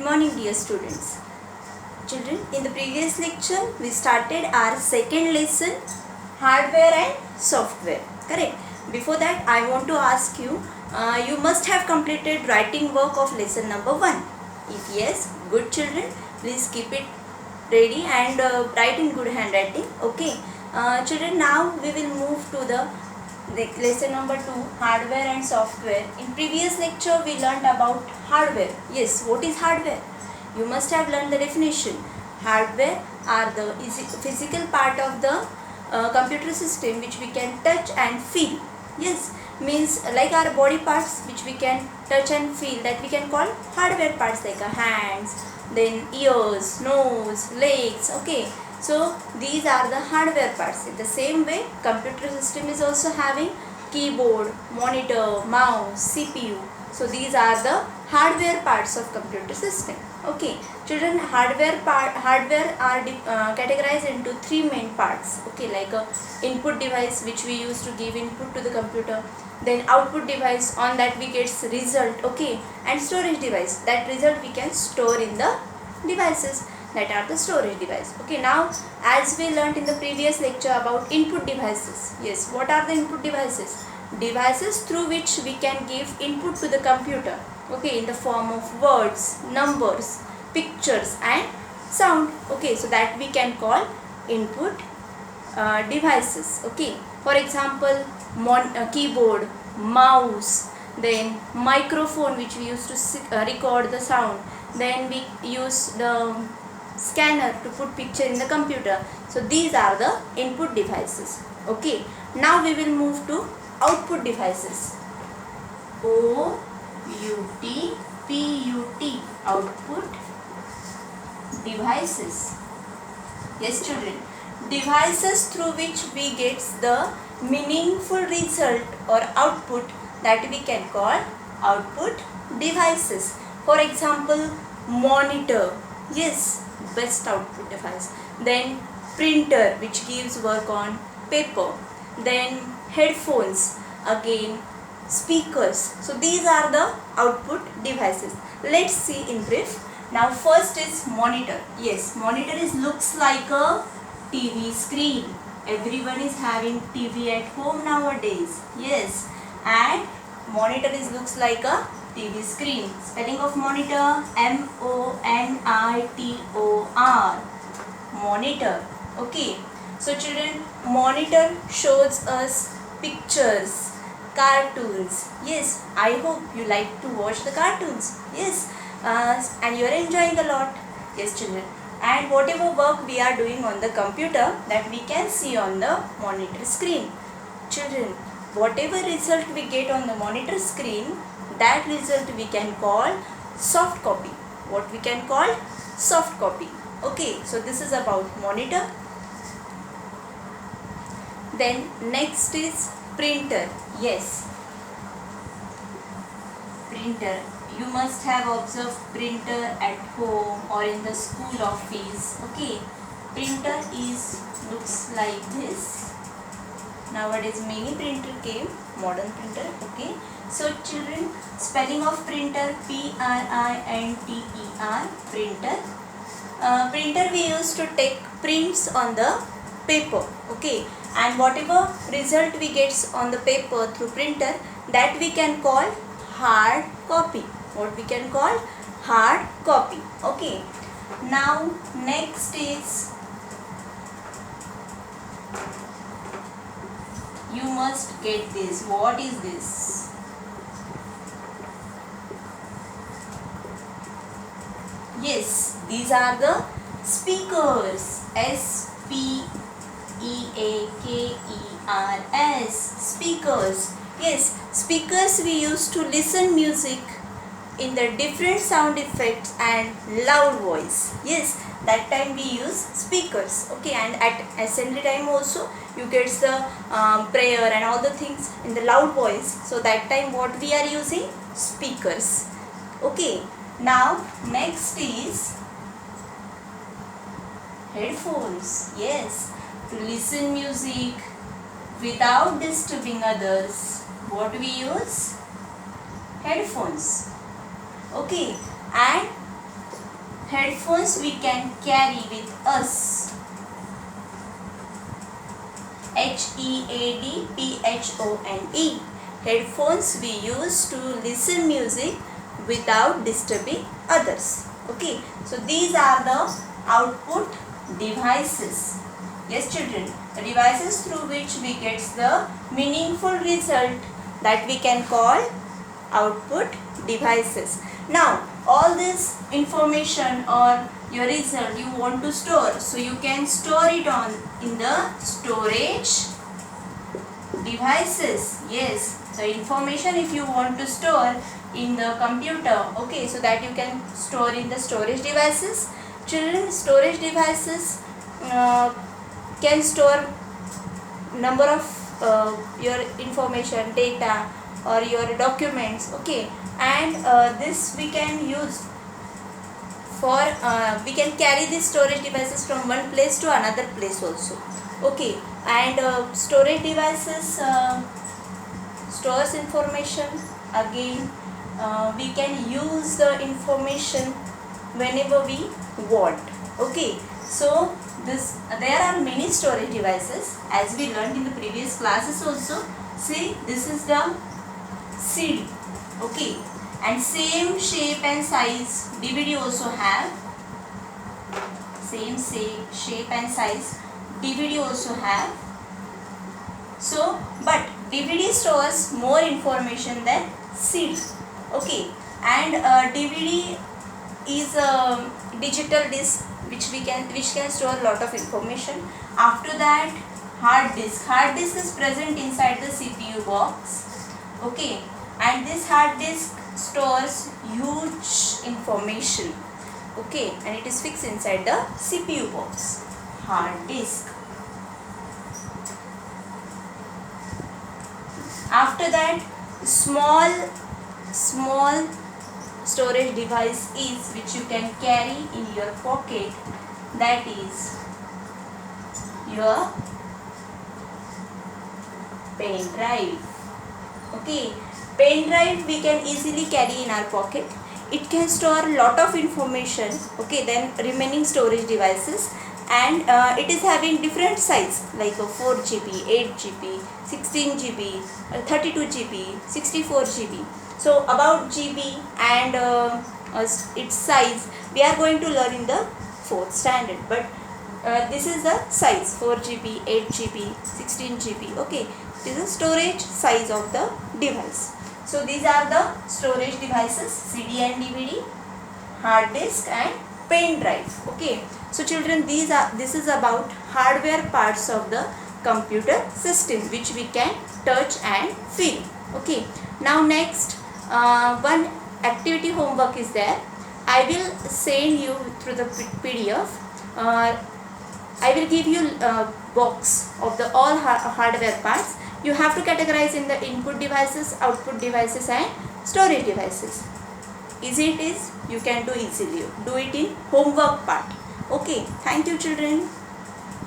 morning dear students. Children, in the previous lecture we started our second lesson, hardware and software. Correct? Before that I want to ask you, you must have completed writing work of lesson number 1. If yes, good children, please keep it ready and write in good handwriting. Okay. Children, now we will move to the lesson number 2, hardware and software. In previous lecture we learned about hardware. Yes, what is hardware? You must have learned the definition. Hardware are the physical part of the computer system which we can touch and feel. Yes, means like our body parts which we can touch and feel, that we can call hardware parts, like our hands, then ears, nose, legs. Okay, so these are the hardware parts. In the same way, computer system is also having keyboard, monitor, mouse, CPU. So these are the hardware parts of computer system. Okay, children, hardware are categorized into 3 main parts. Okay, like a input device which we use to give input to the computer, then output device, on that we get result. Okay, and storage device, that result we can store in the devices, that are the storage device. Okay, now as we learnt in the previous lecture about input devices. Yes, what are the input devices? Devices through which we can give input to the computer. Okay, in the form of words, numbers, pictures and sound. Okay, so that we can call input devices. Okay, for example, keyboard, mouse, then microphone which we use to record the sound, then we use the scanner to put picture in the computer. So these are the input devices. Okay, now we will move to output devices. O-U-T-P-U-T, output devices. Yes children, devices through which we get the meaningful result or output, that we can call output devices. For example, monitor. Yes, best output device. Then printer which gives work on paper. Then headphones, again speakers. So these are the output devices. Let's see in brief. Now first is monitor. Yes, monitor looks like a TV screen. Everyone is having TV at home nowadays. Yes, and monitor looks like a TV screen. Spelling of monitor, M-O-N-I-T-O-R. Monitor. Okay, so children, monitor shows us pictures, cartoons. Yes, I hope you like to watch the cartoons. Yes, and you are enjoying a lot. Yes children, and whatever work we are doing on the computer, that we can see on the monitor screen. Children, whatever result we get on the monitor screen, that result we can call soft copy. What we can call? Soft copy. Okay, so this is about monitor. Then next is printer. Yes, printer. You must have observed printer at home or in the school office. Okay, printer looks like this. Nowadays many printer came, modern printer. Okay, so children, spelling of printer, P-R-I-N-T-E-R, printer. Printer we use to take prints on the paper. Okay, and whatever result we get on the paper through printer, that we can call hard copy. What we can call? Hard copy. Okay, now next is, you must get this. What is this? Yes, these are the speakers. S-P-E-A-K-E-R-S. Speakers. Yes, speakers we use to listen music in the different sound effects and loud voice. Yes, that time we use speakers. Okay, and at assembly time also you get the prayer and all the things in the loud voice. So that time what we are using? Speakers. Okay, now next is headphones. Yes, to listen music without disturbing others. What we use? Headphones. Okay, and headphones we can carry with us. HEADPHONE. Headphones we use to listen music without disturbing others. Okay, so these are the output devices. Yes children, the devices through which we get the meaningful result that we can call output devices. Now all this information or your result you want to store, so you can store it on in the storage devices. Yes, the information if you want to store in the computer, okay, so that you can store in the storage devices. Children, storage devices can store number of your information, data or your documents, okay, and this we can use for we can carry these storage devices from one place to another place also, okay, and storage devices stores information. Again we can use the information whenever we want, okay. So there are many storage devices as we learned in the previous classes also. See, this is the CD, okay, and same shape and size DVD also have, same shape and size DVD also have. So but DVD stores more information than CD, okay, and DVD is a digital disc which can store a lot of information. After that, hard disk is present inside the CPU box, okay, and this hard disk stores huge information, okay, and it is fixed inside the CPU box, hard disk. After that, small storage device is which you can carry in your pocket, that is your pen drive, okay. Pen drive we can easily carry in our pocket. It can store lot of information, okay, then remaining storage devices, and it is having different size like a 4 GB, 8 GB, 16 GB, 32 GB, 64 GB. So about GB and its size we are going to learn in the 4th standard, but this is the size 4 GB, 8 GB, 16 GB, okay. It is the storage size of the device. So these are the storage devices, CD and DVD, hard disk and pen drive, okay. So children, this is about hardware parts of the computer system which we can touch and feel, okay. Now next one activity homework is there. I will send you through the PDF. I will give you a box of the all hardware parts. You have to categorize in the input devices, output devices and storage devices. Easy it is, you can do easily. Do it in homework part. Okay, thank you children.